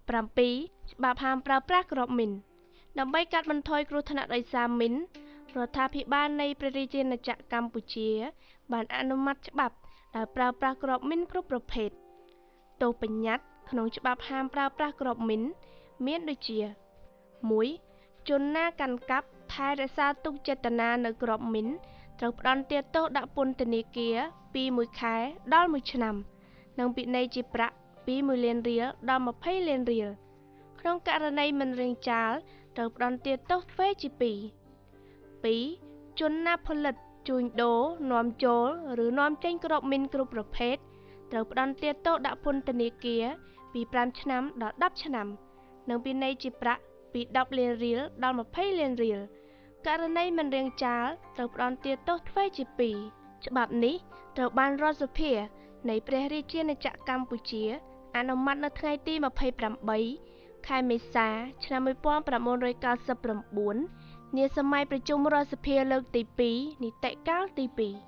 ច្បាប់ហាមប្រើប្រាស់គ្រាប់មីនដើម្បីកាត់បន្ថយគ្រោះថ្នាក់ដោយសារមីនរដ្ឋាភិបាលនៃព្រះរាជាណាចក្រកម្ពុជាបានអនុម័តច្បាប់ដែលប្រើប្រាស់គ្រាប់មីនគ្រប់ប្រភេទទោសបញ្ញត្តិក្នុងច្បាប់ហាមប្រើប្រាស់គ្រាប់មីនមានដូចជា 1. ជនណាកាន់កាប់ថែរក្សាទុកចេតនានៅគ្រាប់មីនត្រូវផ្តន្ទាទោសដាក់ពន្ធនាគារពី1 ខែដល់1 ឆ្នាំនិងពិន័យជាប្រាក់ពី1 លានរៀលដល់20 លានរៀលក្នុងករណីមិនរាងចាលត្រូវផ្តន្ទាទោសទ្វេជា 2. ជនណាផលិតជួញដូរនាំចូលឬនាំចេញគ្រាប់មីនគ្រប់ប្រភេទត្រូវផ្តន្ទាទោសដាក់ពន្ធនាគារពី5 ឆ្នាំដល់10 ឆ្នាំនិងពិន័យជាប្រាក់ពី10 លានរៀលដល់20 លានរៀលករណីមិនរាងចាលត្រូវផ្តន្ទាទោសទ្វេជា 2 ច្បាប់នេះត្រូវបានរដ្ឋសភានៃព្រះរាជាណាចក្រកម្ពុជាអនុម័តនៅថ្ងៃទី28 ខែមេសា ឆ្នាំ1999នាសម័យប្រជុំរដ្ឋសភាលើកទី 2 នីតិកាលទី 2